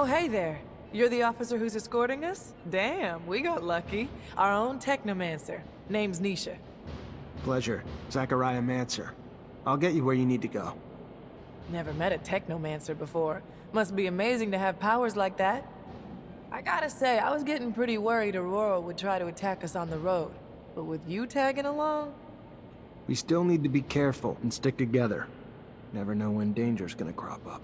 Oh, hey there. You're the officer who's escorting us? Damn, we got lucky. Our own Technomancer. Name's Nisha. Pleasure. Zachariah Mancer. I'll get you where you need to go. Never met a Technomancer before. Must be amazing to have powers like that. I gotta say, I was getting pretty worried Aurora would try to attack us on the road. But with you tagging along? We still need to be careful and stick together. Never know when danger's gonna crop up.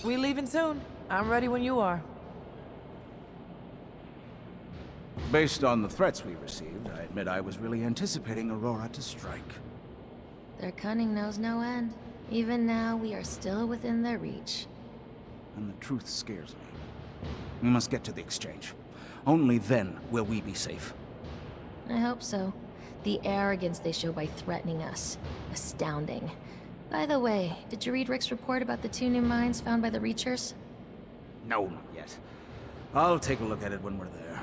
We leaving soon. I'm ready when you are. Based on the threats we received, I admit I was really anticipating Aurora to strike. Their cunning knows no end. Even now, we are still within their reach. And the truth scares me. We must get to the exchange. Only then will we be safe. I hope so. The arrogance they show by threatening us. Astounding. By the way, did you read Rick's report about the 2 new mines found by the Reachers? No, not yet. I'll take a look at it when we're there.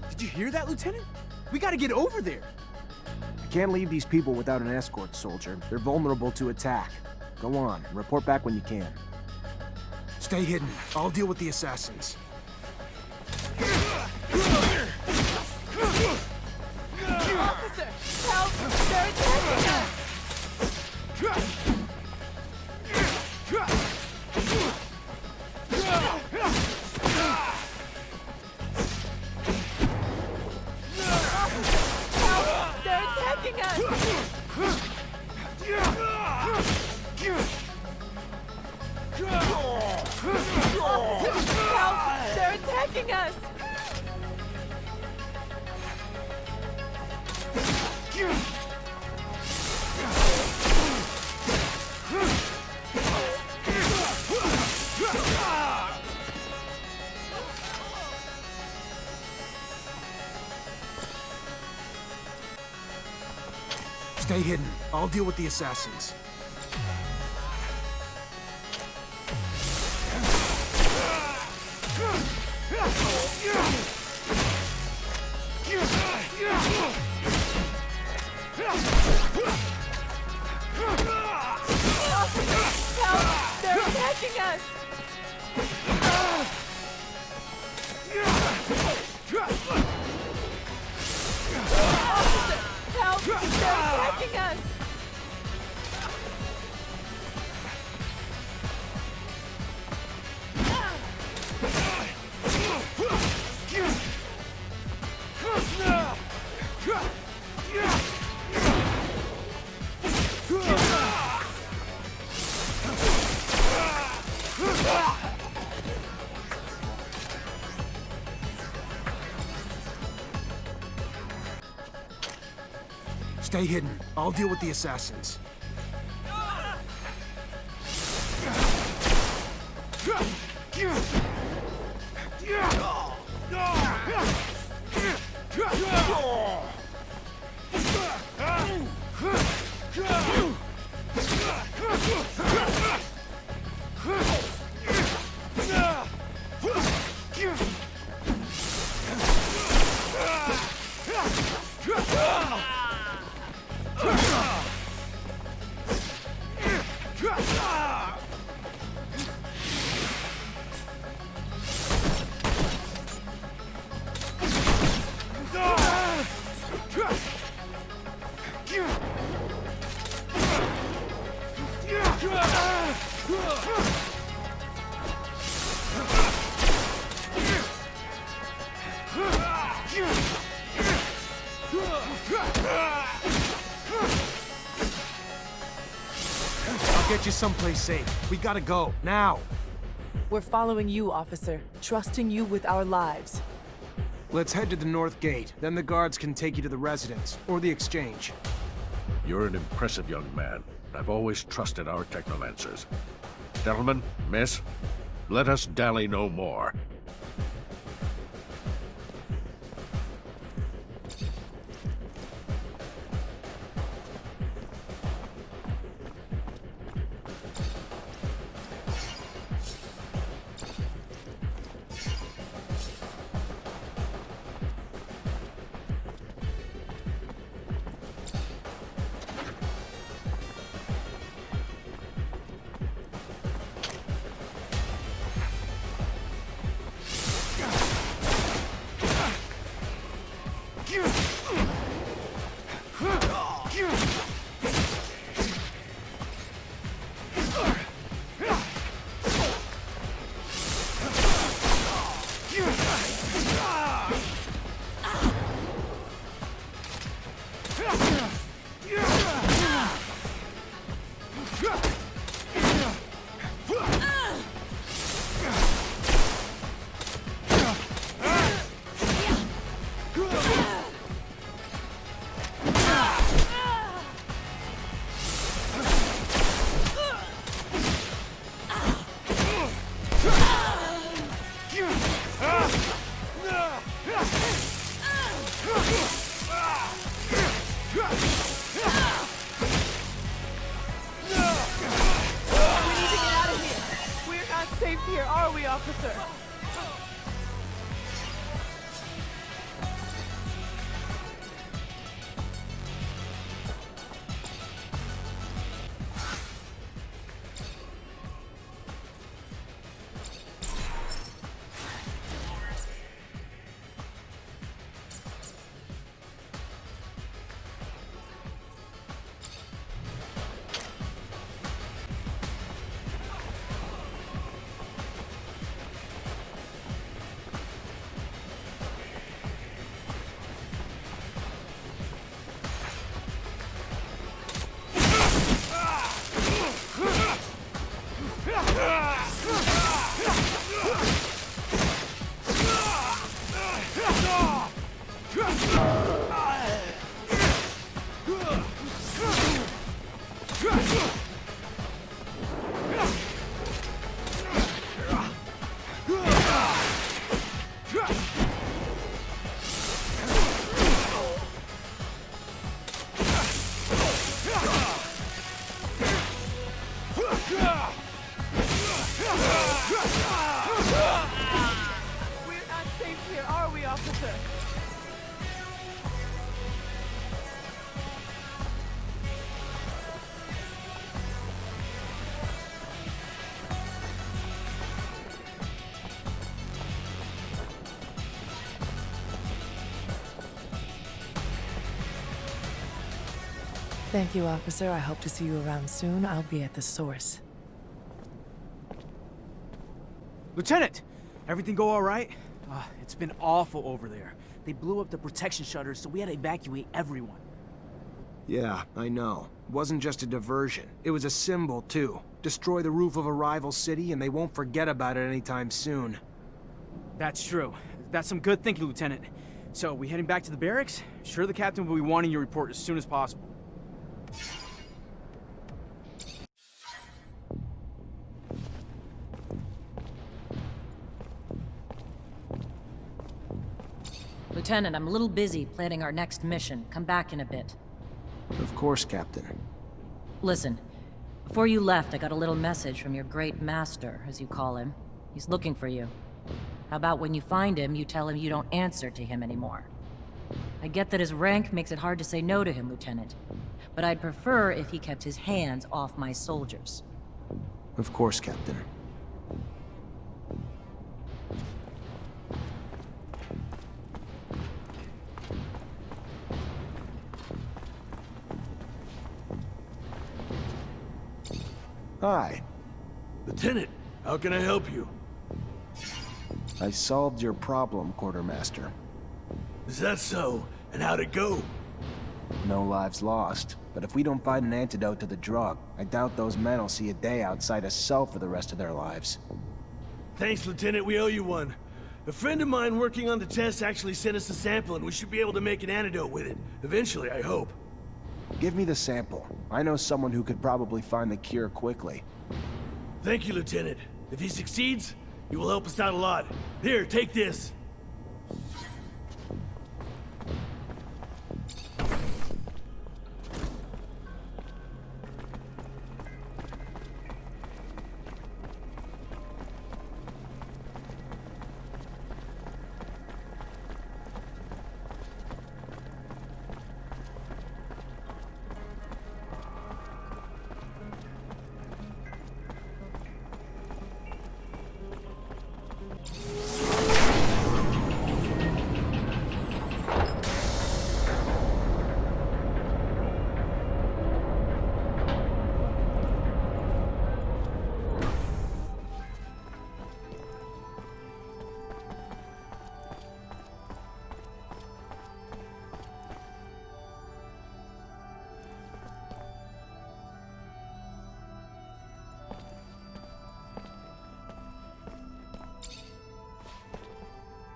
Did you hear that, Lieutenant? We gotta get over there. I can't leave these people without an escort, soldier. They're vulnerable to attack. Go on, report back when you can. Stay hidden. I'll deal with the assassins. Officer! Help! They're attacking us! They're attacking us! Help! They're attacking us! Stay hidden. I'll deal with the assassins. Help! They're attacking us! Officer! Help! They're attacking us! Stay hidden. I'll deal with the assassins. I'll get you someplace safe. We gotta go, now. We're following you, officer, trusting you with our lives. Let's head to the north gate, then the guards can take you to the residence, or the exchange. You're an impressive young man. I've always trusted our Technomancers. Gentlemen, miss, let us dally no more. Safe here, are we, officer? We're not safe here, are we, officer? Thank you, officer. I hope to see you around soon. I'll be at the source. Lieutenant! Everything go all right? It's been awful over there. They blew up the protection shutters, so we had to evacuate everyone. Yeah, I know. It wasn't just a diversion. It was a symbol, too. Destroy the roof of a rival city, and they won't forget about it anytime soon. That's true. That's some good thinking, Lieutenant. So, we heading back to the barracks? Sure the captain will be wanting your report as soon as possible. Lieutenant, I'm a little busy planning our next mission. Come back in a bit. Of course, Captain. Listen, before you left, I got a little message from your great master, as you call him. He's looking for you. How about when you find him, you tell him you don't answer to him anymore? I get that his rank makes it hard to say no to him, Lieutenant. But I'd prefer if he kept his hands off my soldiers. Of course, Captain. Hi. Lieutenant, how can I help you? I solved your problem, Quartermaster. Is that so? And how'd it go? No lives lost, But if we don't find an antidote to the drug, I doubt those men will see a day outside a cell for the rest of their lives. Thanks, Lieutenant. We owe you one. A friend of mine working on the test actually sent us a sample, and we should be able to make an antidote with it. Eventually, I hope. Give me the sample. I know someone who could probably find the cure quickly. Thank you, Lieutenant. If he succeeds, he will help us out a lot. Here, take this.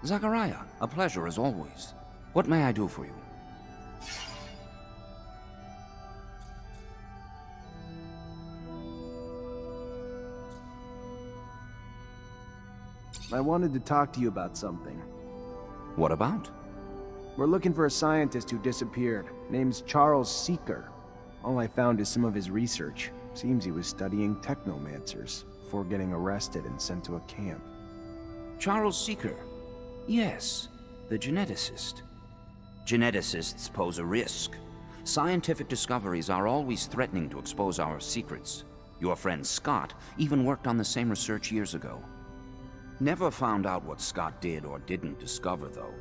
Zachariah, a pleasure as always. What may I do for you? I wanted to talk to you about something. What about? We're looking for a scientist who disappeared. Name's Charles Seeker. All I found is some of his research. Seems he was studying Technomancers before getting arrested and sent to a camp. Charles Seeker. Yes, the geneticist. Geneticists pose a risk. Scientific discoveries are always threatening to expose our secrets. Your friend Scott even worked on the same research years ago. Never found out what Scott did or didn't discover, though.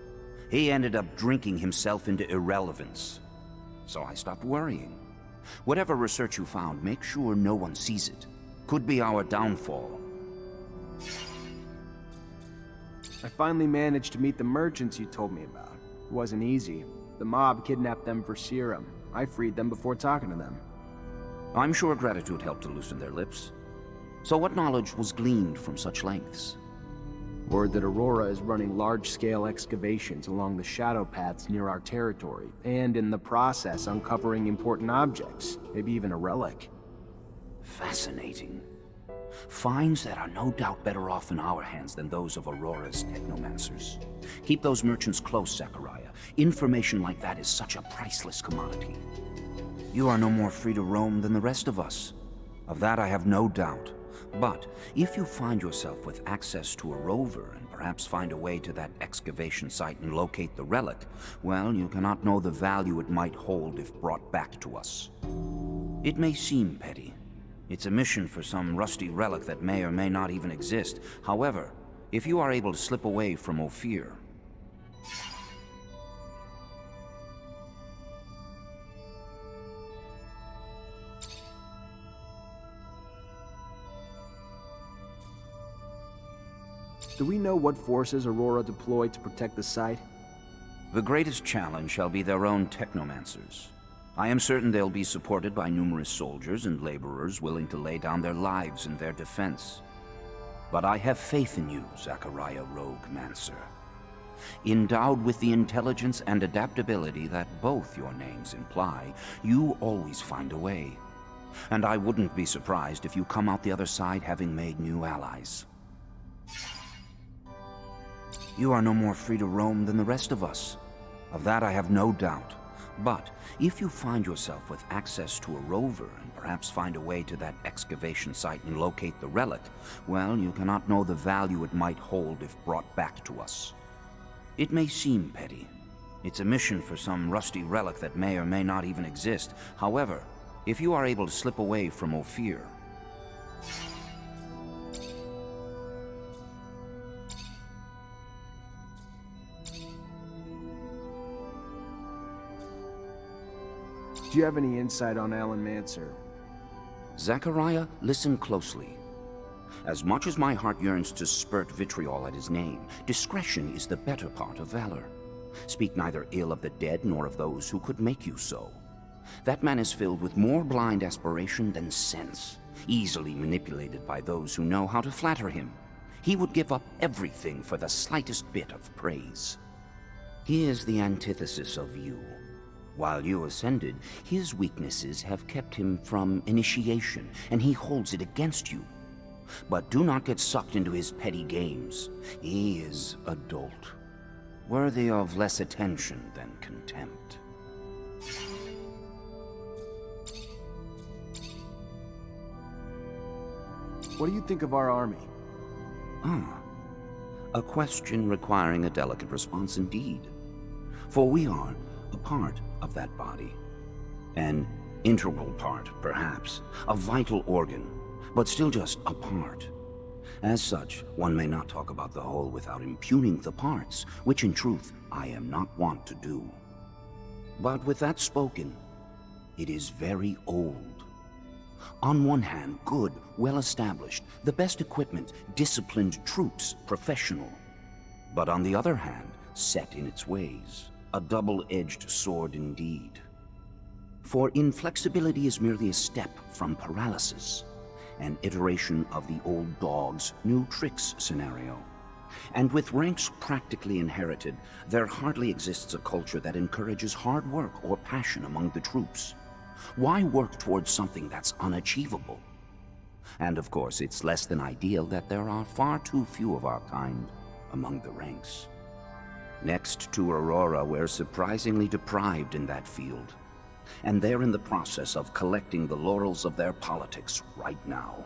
He ended up drinking himself into irrelevance. So I stopped worrying. Whatever research you found, make sure no one sees it. Could be our downfall. I finally managed to meet the merchants you told me about. It wasn't easy. The mob kidnapped them for serum. I freed them before talking to them. I'm sure gratitude helped to loosen their lips. So what knowledge was gleaned from such lengths? Word that Aurora is running large-scale excavations along the shadow paths near our territory, and in the process uncovering important objects, maybe even a relic. Fascinating. Finds that are no doubt better off in our hands than those of Aurora's Technomancers. Keep those merchants close, Zachariah. Information like that is such a priceless commodity. You are no more free to roam than the rest of us. Of that I have no doubt. But if you find yourself with access to a rover and perhaps find a way to that excavation site and locate the relic, well, you cannot know the value it might hold if brought back to us. It may seem petty. It's a mission for some rusty relic that may or may not even exist. However, if you are able to slip away from Ophir... Do we know what forces Aurora deployed to protect the site? The greatest challenge shall be their own Technomancers. I am certain they'll be supported by numerous soldiers and laborers willing to lay down their lives in their defense. But I have faith in you, Zachariah Rogue Mancer. Endowed with the intelligence and adaptability that both your names imply, you always find a way. And I wouldn't be surprised if you come out the other side having made new allies. You are no more free to roam than the rest of us. Of that I have no doubt. But if you find yourself with access to a rover and perhaps find a way to that excavation site and locate the relic, well, you cannot know the value it might hold if brought back to us. It may seem petty. It's a mission for some rusty relic that may or may not even exist. However, if you are able to slip away from Ophir... Do you have any insight on Alan Mancer? Zachariah, listen closely. As much as my heart yearns to spurt vitriol at his name, discretion is the better part of valor. Speak neither ill of the dead nor of those who could make you so. That man is filled with more blind aspiration than sense, easily manipulated by those who know how to flatter him. He would give up everything for the slightest bit of praise. He is the antithesis of you. While you ascended, his weaknesses have kept him from initiation, and he holds it against you. But do not get sucked into his petty games. He is a dolt, worthy of less attention than contempt. What do you think of our army? A question requiring a delicate response indeed. For we are a part of that body. An integral part, perhaps. A vital organ, but still just a part. As such, one may not talk about the whole without impugning the parts, which in truth I am not wont to do. But with that spoken, it is very old. On one hand, good, well-established, the best equipment, disciplined troops, professional. But on the other hand, set in its ways, a double-edged sword indeed. For inflexibility is merely a step from paralysis, an iteration of the old dog's new tricks scenario. And with ranks practically inherited, there hardly exists a culture that encourages hard work or passion among the troops. Why work towards something that's unachievable? And of course, it's less than ideal that there are far too few of our kind among the ranks. Next to Aurora, we're surprisingly deprived in that field. And they're in the process of collecting the laurels of their politics right now.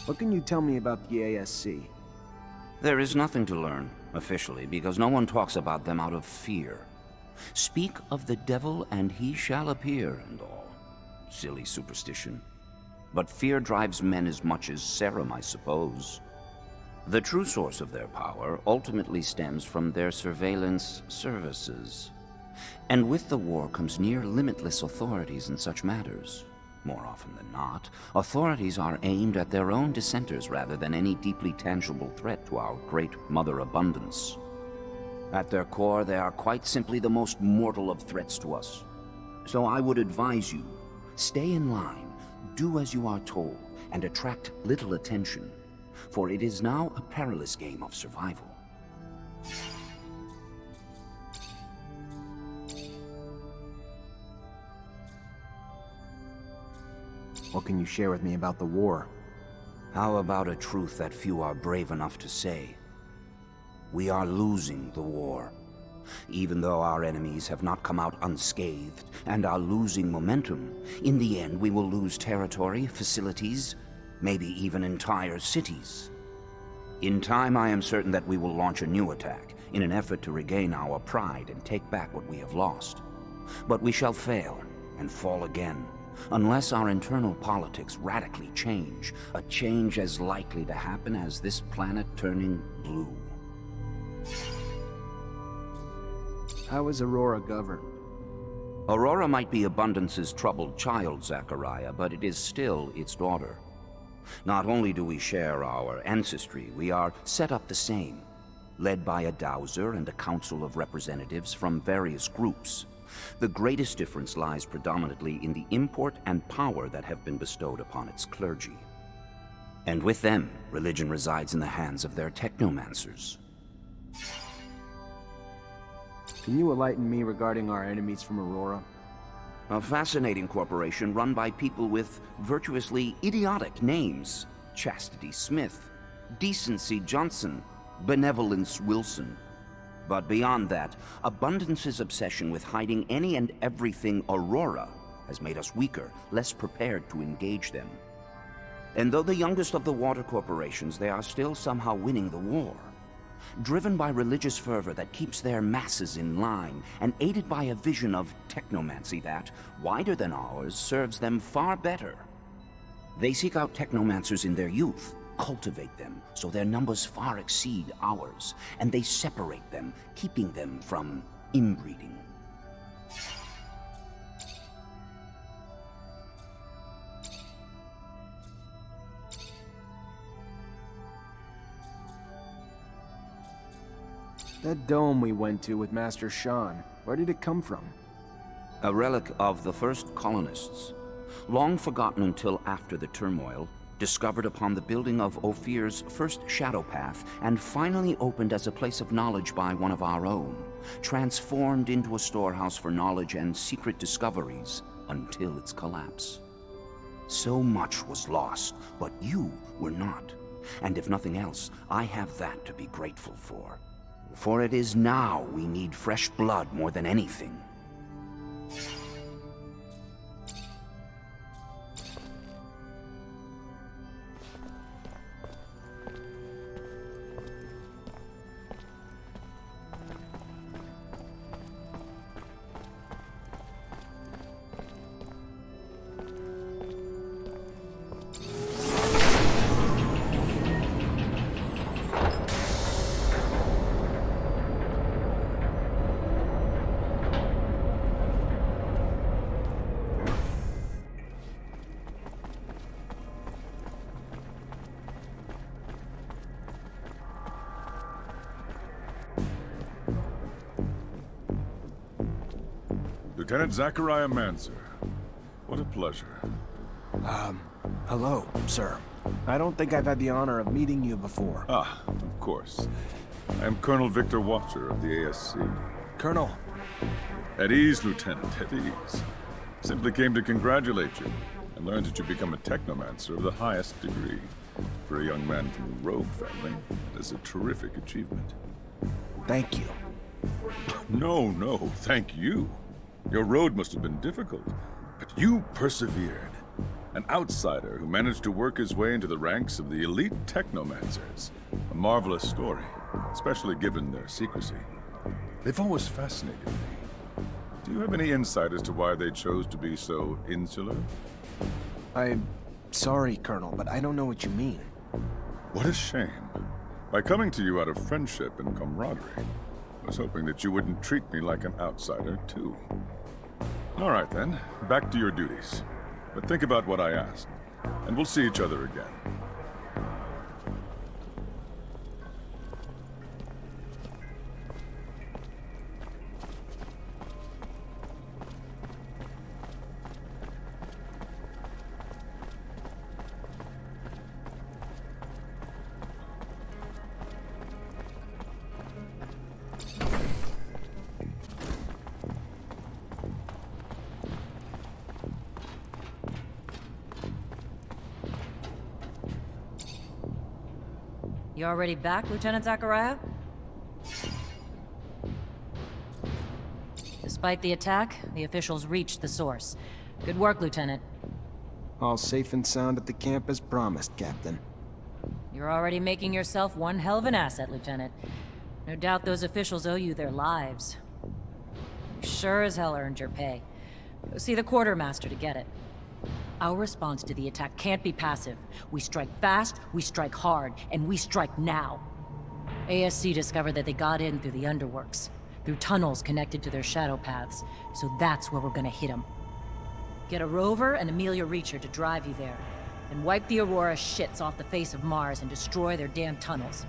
What can you tell me about the ASC? There is nothing to learn, officially, because no one talks about them out of fear. Speak of the devil and he shall appear and all. Silly superstition. But fear drives men as much as serum, I suppose. The true source of their power ultimately stems from their surveillance services. And with the war comes near limitless authorities in such matters. More often than not, authorities are aimed at their own dissenters rather than any deeply tangible threat to our great Mother Abundance. At their core, they are quite simply the most mortal of threats to us. So I would advise you, stay in line, do as you are told, and attract little attention, for it is now a perilous game of survival. What can you share with me about the war? How about a truth that few are brave enough to say? We are losing the war. Even though our enemies have not come out unscathed and are losing momentum, in the end we will lose territory, facilities, maybe even entire cities. In time, I am certain that we will launch a new attack in an effort to regain our pride and take back what we have lost. But we shall fail and fall again. Unless our internal politics radically change, a change as likely to happen as this planet turning blue. How is Aurora governed? Aurora might be Abundance's troubled child, Zachariah, but it is still its daughter. Not only do we share our ancestry, we are set up the same, led by a dowser and a council of representatives from various groups. The greatest difference lies predominantly in the import and power that have been bestowed upon its clergy. And with them, religion resides in the hands of their Technomancers. Can you enlighten me regarding our enemies from Aurora? A fascinating corporation run by people with virtuously idiotic names. Chastity Smith, Decency Johnson, Benevolence Wilson. But beyond that, Abundance's obsession with hiding any and everything Aurora has made us weaker, less prepared to engage them. And though the youngest of the water corporations, they are still somehow winning the war. Driven by religious fervor that keeps their masses in line, and aided by a vision of technomancy that, wider than ours, serves them far better. They seek out technomancers in their youth, cultivate them so their numbers far exceed ours, and they separate them, keeping them from inbreeding. That dome we went to with Master Shan, where did it come from? A relic of the first colonists. Long forgotten until after the turmoil, discovered upon the building of Ophir's first shadow path, and finally opened as a place of knowledge by one of our own, transformed into a storehouse for knowledge and secret discoveries until its collapse. So much was lost, but you were not. And if nothing else, I have that to be grateful for. For it is now we need fresh blood more than anything. Lieutenant Zachariah Mancer. What a pleasure. Hello, sir. I don't think I've had the honor of meeting you before. Ah, of course. I am Colonel Victor Watcher of the ASC. Colonel. At ease, Lieutenant, at ease. Simply came to congratulate you, and learned that you become a Technomancer of the highest degree. For a young man from the Rogue family, that is a terrific achievement. Thank you. No, thank you. Your road must have been difficult, but you persevered. An outsider who managed to work his way into the ranks of the elite Technomancers. A marvelous story, especially given their secrecy. They've always fascinated me. Do you have any insight as to why they chose to be so insular? I'm sorry, Colonel, but I don't know what you mean. What a shame. By coming to you out of friendship and camaraderie, I was hoping that you wouldn't treat me like an outsider, too. All right, then. Back to your duties. But think about what I asked, and we'll see each other again. You already back, Lieutenant Zachariah? Despite the attack, the officials reached the source. Good work, Lieutenant. All safe and sound at the camp as promised, Captain. You're already making yourself one hell of an asset, Lieutenant. No doubt those officials owe you their lives. You sure as hell earned your pay. Go see the quartermaster to get it. Our response to the attack can't be passive. We strike fast, we strike hard, and we strike now. ASC discovered that they got in through the underworks, through tunnels connected to their shadow paths, so that's where we're gonna hit them. Get a rover and Amelia Reacher to drive you there, and wipe the Aurora shits off the face of Mars and destroy their damn tunnels.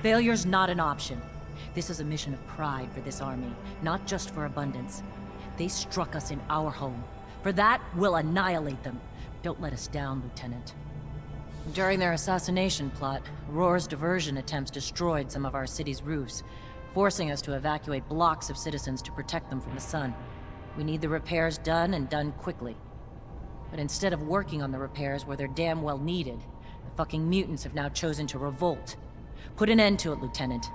Failure's not an option. This is a mission of pride for this army, not just for abundance. They struck us in our home. For that, we'll annihilate them. Don't let us down, Lieutenant. During their assassination plot, Aurora's diversion attempts destroyed some of our city's roofs, forcing us to evacuate blocks of citizens to protect them from the sun. We need the repairs done, and done quickly. But instead of working on the repairs where they're damn well needed, the fucking mutants have now chosen to revolt. Put an end to it, Lieutenant.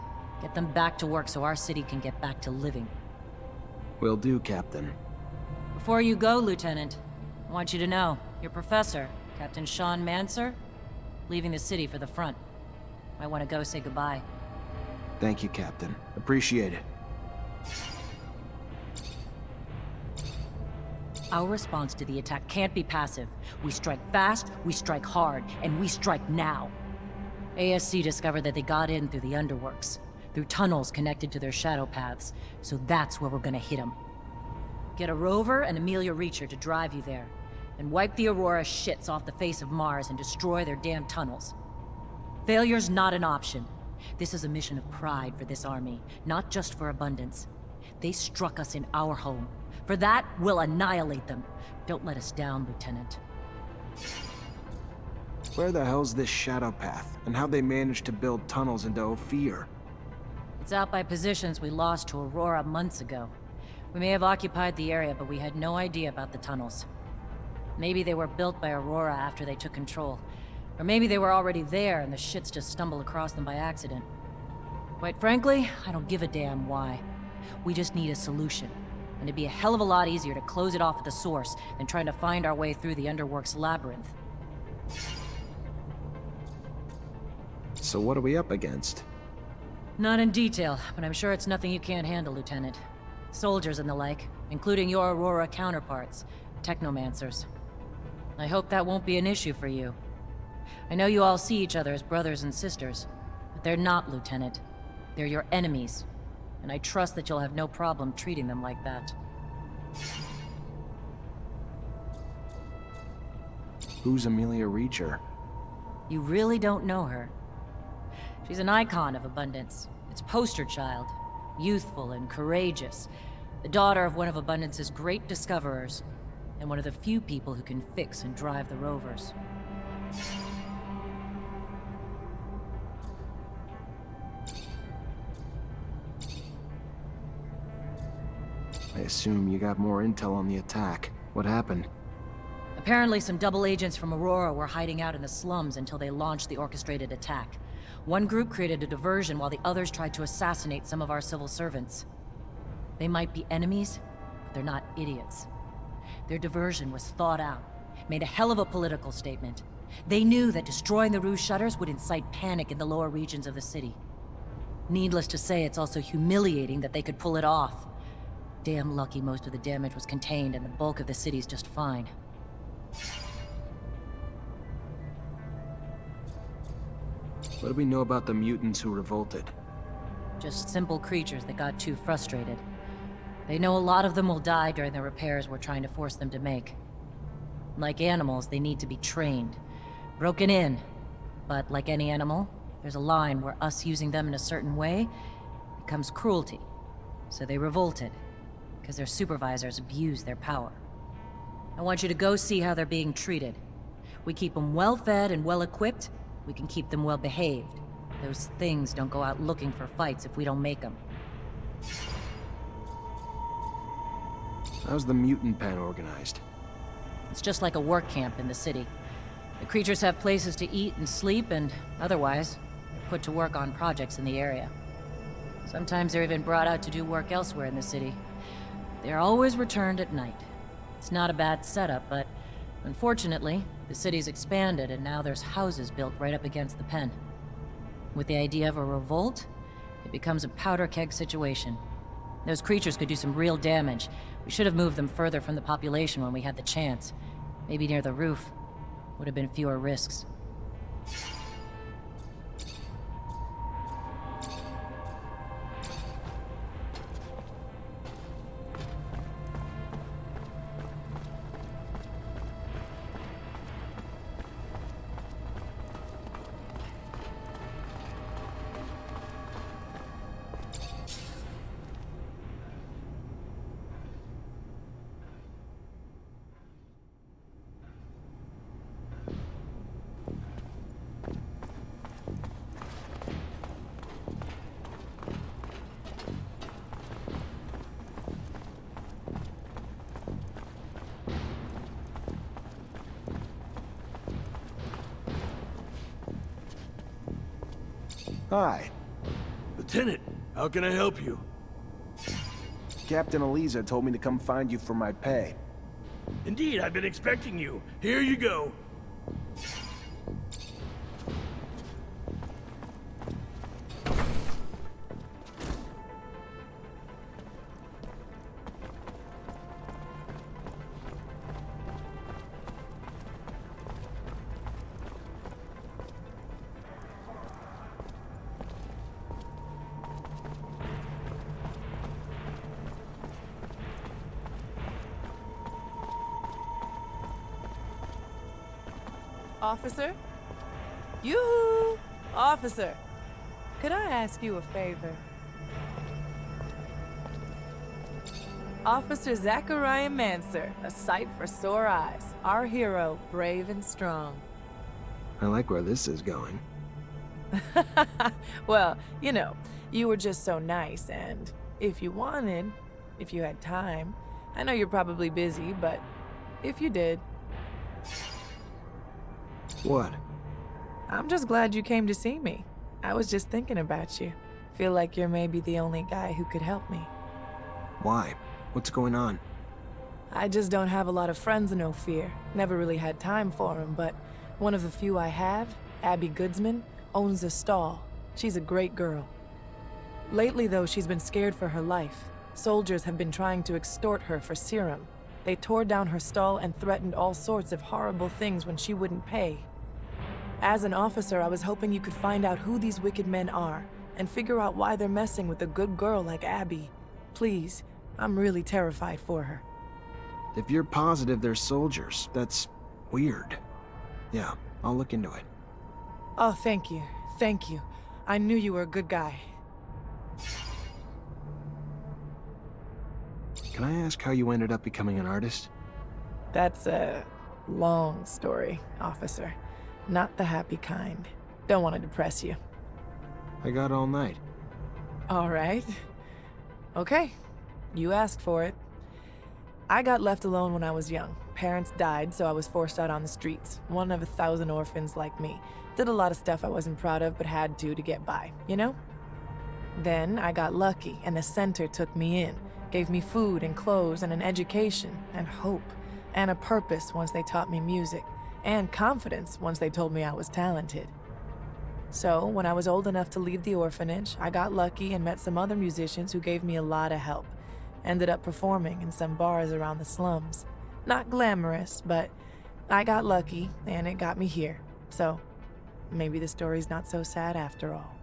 Get them back to work so our city can get back to living. Will do, Captain. Before you go, Lieutenant, I want you to know, your professor, Captain Sean Mancer, leaving the city for the front. I want to go say goodbye. Thank you, Captain. Appreciate it. Our response to the attack can't be passive. We strike fast, we strike hard, and we strike now. ASC discovered that they got in through the underworks, through tunnels connected to their shadow paths, so that's where we're gonna hit them. Get a rover and Amelia Reacher to drive you there, and wipe the Aurora shits off the face of Mars and destroy their damn tunnels. Failure's not an option. This is a mission of pride for this army, not just for abundance. They struck us in our home. For that, we'll annihilate them. Don't let us down, Lieutenant. Where the hell's this shadow path, and how they managed to build tunnels into Ophir? It's out by positions we lost to Aurora months ago. We may have occupied the area, but we had no idea about the tunnels. Maybe they were built by Aurora after they took control. Or maybe they were already there and the shits just stumbled across them by accident. Quite frankly, I don't give a damn why. We just need a solution. And it'd be a hell of a lot easier to close it off at the source than trying to find our way through the Underworks labyrinth. So what are we up against? Not in detail, but I'm sure it's nothing you can't handle, Lieutenant. Soldiers and the like, including your Aurora counterparts, Technomancers. I hope that won't be an issue for you. I know you all see each other as brothers and sisters, but they're not, Lieutenant. They're your enemies, and I trust that you'll have no problem treating them like that. Who's Amelia Reacher? You really don't know her. She's an icon of abundance. Its poster child. Youthful and courageous. The daughter of one of Abundance's great discoverers. And one of the few people who can fix and drive the rovers. I assume you got more intel on the attack. What happened? Apparently some double agents from Aurora were hiding out in the slums until they launched the orchestrated attack. One group created a diversion while the others tried to assassinate some of our civil servants. They might be enemies, but they're not idiots. Their diversion was thought out, made a hell of a political statement. They knew that destroying the ruse shutters would incite panic in the lower regions of the city. Needless to say, it's also humiliating that they could pull it off. Damn lucky most of the damage was contained and the bulk of the city's just fine. What do we know about the mutants who revolted? Just simple creatures that got too frustrated. They know a lot of them will die during the repairs we're trying to force them to make. Like animals, they need to be trained. Broken in. But like any animal, there's a line where us using them in a certain way becomes cruelty. So they revolted, because their supervisors abuse their power. I want you to go see how they're being treated. We keep them well-fed and well-equipped, we can keep them well-behaved. Those things don't go out looking for fights if we don't make them. How's the mutant pen organized? It's just like a work camp in the city. The creatures have places to eat and sleep, and otherwise, they're put to work on projects in the area. Sometimes they're even brought out to do work elsewhere in the city. They're always returned at night. It's not a bad setup, but unfortunately, the city's expanded and now there's houses built right up against the pen. With the idea of a revolt, it becomes a powder keg situation. Those creatures could do some real damage. We should have moved them further from the population when we had the chance. Maybe near the roof. Would have been fewer risks. Hi. Lieutenant, how can I help you? Captain Eliza told me to come find you for my pay. Indeed, I've been expecting you. Here you go. Officer? Yoo-hoo! Officer! Could I ask you a favor? Officer Zachariah Mancer, a sight for sore eyes. Our hero, brave and strong. I like where this is going. Well, you know, you were just so nice, and if you wanted, if you had time, I know you're probably busy, but if you did... What? I'm just glad you came to see me. I was just thinking about you. Feel like you're maybe the only guy who could help me. Why? What's going on? I just don't have a lot of friends in Ophir. Never really had time for them, but one of the few I have, Abby Goodsman, owns a stall. She's a great girl. Lately, though, she's been scared for her life. Soldiers have been trying to extort her for serum. They tore down her stall and threatened all sorts of horrible things when she wouldn't pay. As an officer, I was hoping you could find out who these wicked men are and figure out why they're messing with a good girl like Abby. Please, I'm really terrified for her. If you're positive they're soldiers, that's weird. Yeah, I'll look into it. Oh, thank you. Thank you. I knew you were a good guy. Can I ask how you ended up becoming an artist? That's a long story, officer. Not the happy kind. Don't want to depress you. I got all night. All right. Okay. You asked for it. I got left alone when I was young. Parents died, so I was forced out on the streets. One of 1,000 orphans like me. Did a lot of stuff I wasn't proud of, but had to get by, you know? Then I got lucky, and the center took me in. Gave me food and clothes and an education and hope and a purpose once they taught me music, and confidence once they told me I was talented. So, when I was old enough to leave the orphanage, I got lucky and met some other musicians who gave me a lot of help. Ended up performing in some bars around the slums. Not glamorous, but I got lucky and it got me here. So, maybe the story's not so sad after all.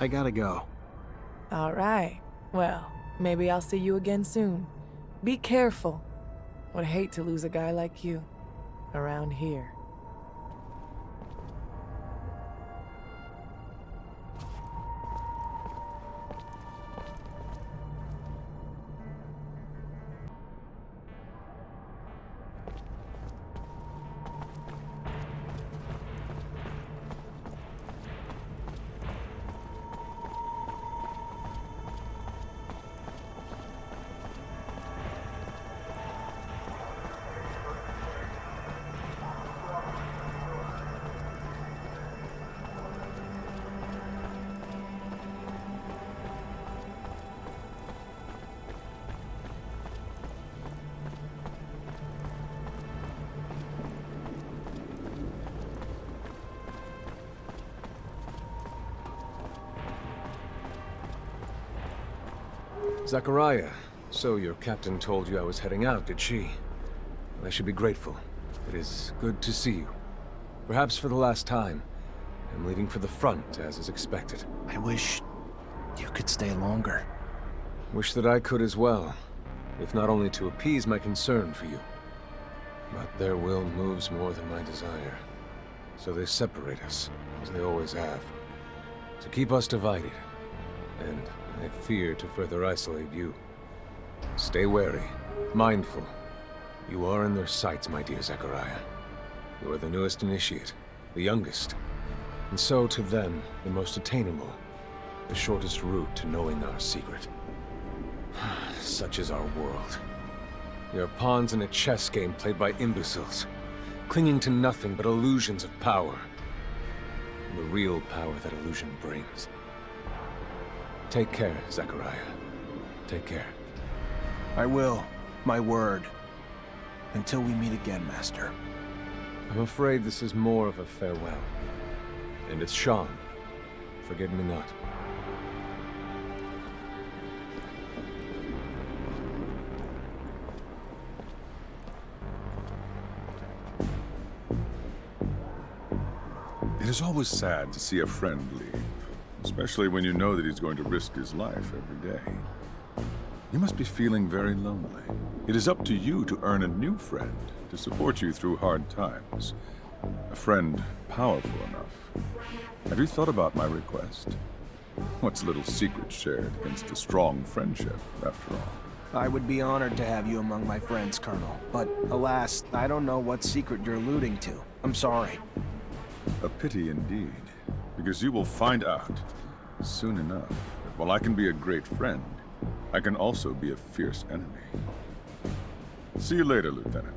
I gotta go. All right. Well, maybe I'll see you again soon. Be careful. Would hate to lose a guy like you around here. Zachariah, so your captain told you I was heading out, did she? Well, I should be grateful. It is good to see you. Perhaps for the last time. I'm leaving for the front, as is expected. I wish you could stay longer. Wish that I could as well, if not only to appease my concern for you. But their will moves more than my desire. So they separate us, as they always have. To keep us divided. And I fear to further isolate you. Stay wary, mindful. You are in their sights, my dear Zachariah. You are the newest initiate, the youngest. And so, to them, the most attainable. The shortest route to knowing our secret. Such is our world. We are pawns in a chess game played by imbeciles, clinging to nothing but illusions of power. And the real power that illusion brings. Take care, Zachariah. Take care. I will. My word. Until we meet again, Master. I'm afraid this is more of a farewell. And it's Sean. Forget me not. It is always sad to see a friend leave, especially when you know that he's going to risk his life every day. You must be feeling very lonely. It is up to you to earn a new friend to support you through hard times. A friend powerful enough. Have you thought about my request? What's a little secret shared against a strong friendship, after all? I would be honored to have you among my friends, Colonel. But alas, I don't know what secret you're alluding to. I'm sorry. A pity indeed, because you will find out soon enough that while I can be a great friend, I can also be a fierce enemy. See you later, Lieutenant.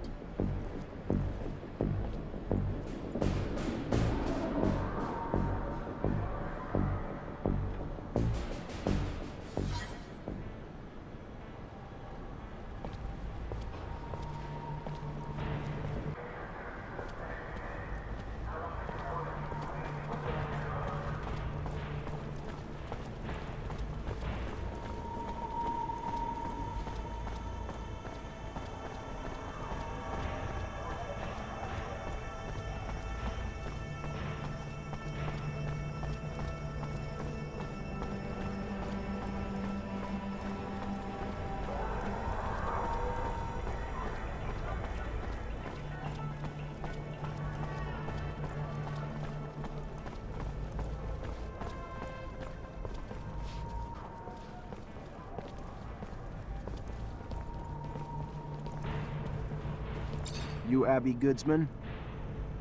You Abby Goodsman?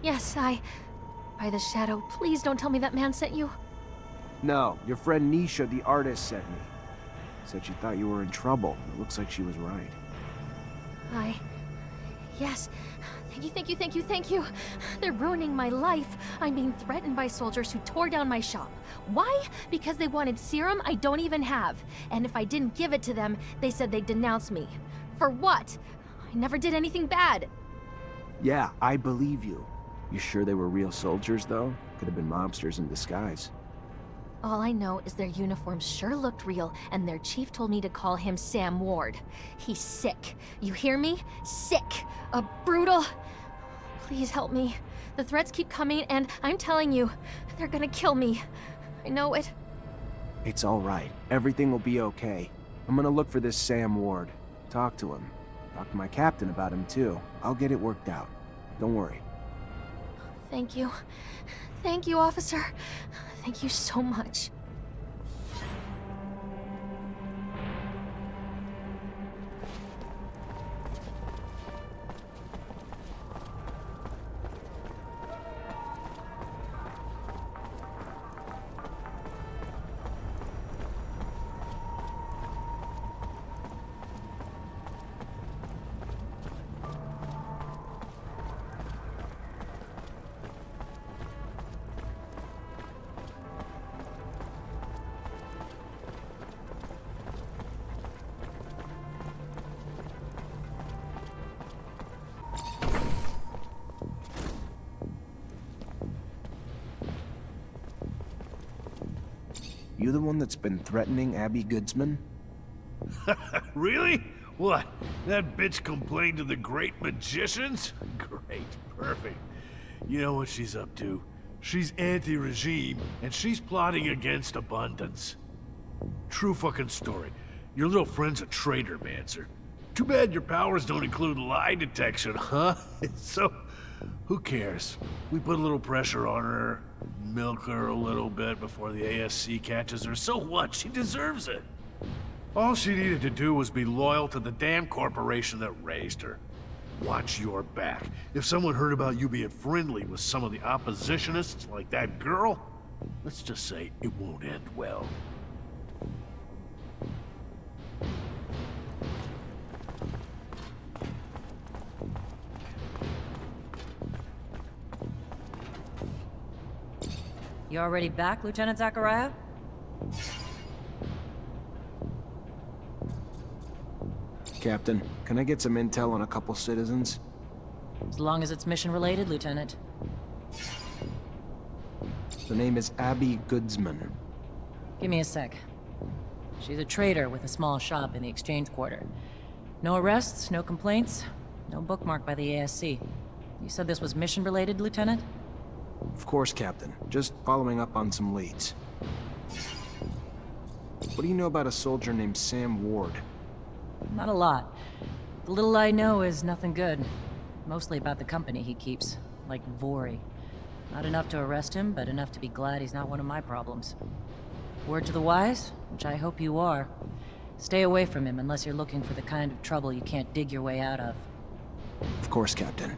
Yes, By the shadow, please don't tell me that man sent you. No, your friend Nisha, the artist, sent me. Said she thought you were in trouble. It looks like she was right. Yes. Thank you. They're ruining my life. I'm being threatened by soldiers who tore down my shop. Why? Because they wanted serum I don't even have. And if I didn't give it to them, they said they'd denounce me. For what? I never did anything bad. Yeah, I believe you. You sure they were real soldiers, though? Could have been mobsters in disguise. All I know is their uniforms sure looked real, and their chief told me to call him Sam Ward. He's sick. You hear me? Sick. A brutal... Please help me. The threats keep coming, and I'm telling you, they're gonna kill me. I know it. It's all right. Everything will be okay. I'm gonna look for this Sam Ward. Talk to him. Talk to my captain about him, too. I'll get it worked out. Don't worry. Thank you. Thank you, officer. Thank you so much. You the one that's been threatening Abby Goodsman? Really? What? That bitch complained to the great magicians? Great, perfect. You know what she's up to. She's anti-regime, and she's plotting against abundance. True fucking story. Your little friend's a traitor, Mancer. Too bad your powers don't include lie detection, huh? So, who cares? We put a little pressure on her, milk her a little bit before the ASC catches her. So what? She deserves it. All she needed to do was be loyal to the damn corporation that raised her. Watch your back. If someone heard about you being friendly with some of the oppositionists like that girl, let's just say it won't end well. You already back, Lieutenant Zachariah? Captain, can I get some intel on a couple citizens? As long as it's mission-related, Lieutenant. The name is Abby Goodsman. Give me a sec. She's a trader with a small shop in the Exchange Quarter. No arrests, no complaints, no bookmark by the ASC. You said this was mission-related, Lieutenant? Of course, Captain. Just following up on some leads. What do you know about a soldier named Sam Ward? Not a lot. The little I know is nothing good. Mostly about the company he keeps. like Vori. Not enough to arrest him, but enough to be glad he's not one of my problems. Word to the wise, which I hope you are. Stay away from him unless you're looking for the kind of trouble you can't dig your way out of. Of course, Captain.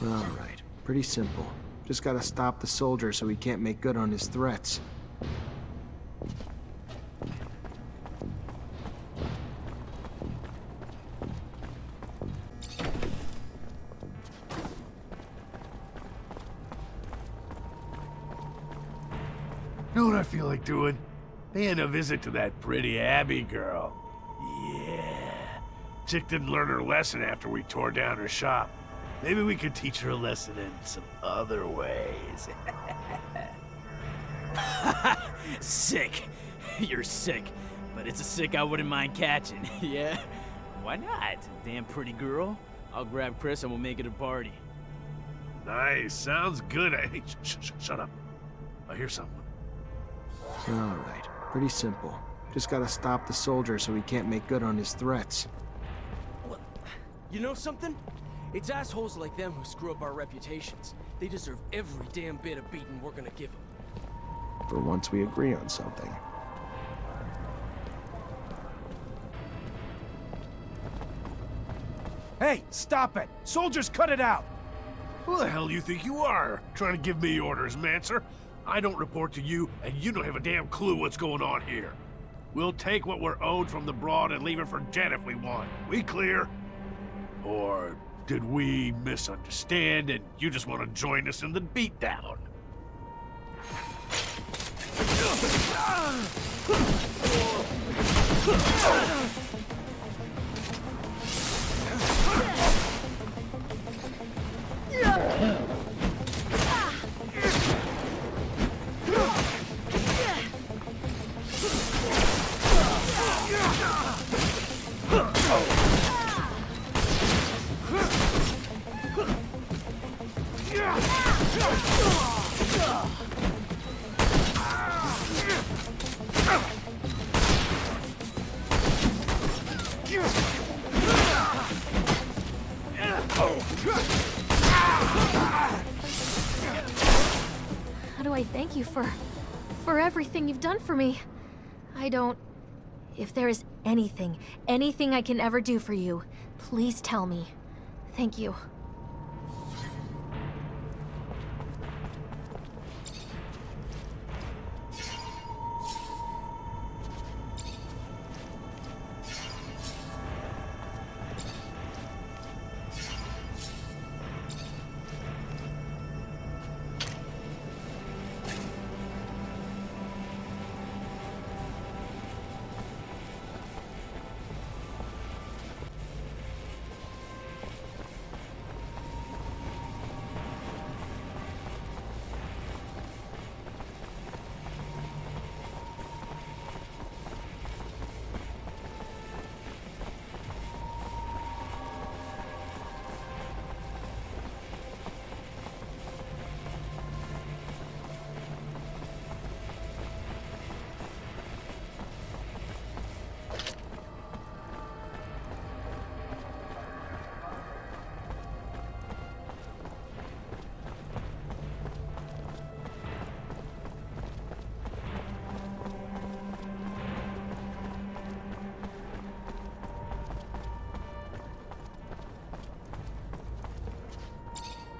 Alright, pretty simple. Just gotta stop the soldier so he can't make good on his threats. You know what I feel like doing? Paying a visit to that pretty Abby girl. Yeah. Chick didn't learn her lesson after we tore down her shop. Maybe we could teach her a lesson in some other ways. Sick. You're sick. But it's a sick I wouldn't mind catching, yeah? Why not? Damn pretty girl. I'll grab Chris and we'll make it a party. Nice. Sounds good. Hey, shut up. I hear someone. Alright, pretty simple. Just gotta stop the soldier so he can't make good on his threats. You know something? It's assholes like them who screw up our reputations. They deserve every damn bit of beating we're gonna give them. For once we agree on something. Hey, stop it! Soldiers, cut it out! Who the hell do you think you are? Trying to give me orders, Mancer? I don't report to you, and you don't have a damn clue what's going on here. We'll take what we're owed from the Broad and leave it for Jet if we want. We clear? Or did we misunderstand and you just want to join us in the beatdown? How do I thank you for everything you've done for me? I don't... If there is anything I can ever do for you, please tell me. Thank you.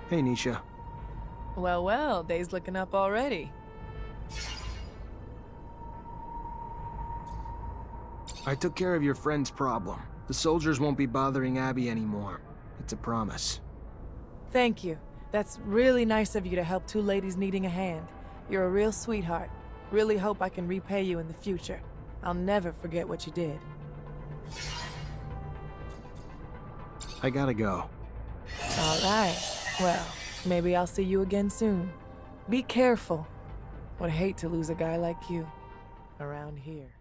Hey, Nisha. Well, well, day's looking up already. I took care of your friend's problem. The soldiers won't be bothering Abby anymore. It's a promise. Thank you. That's really nice of you to help two ladies needing a hand. You're a real sweetheart. Really hope I can repay you in the future. I'll never forget what you did. I gotta go. All right. Well, maybe I'll see you again soon. Be careful. Would hate to lose a guy like you around here.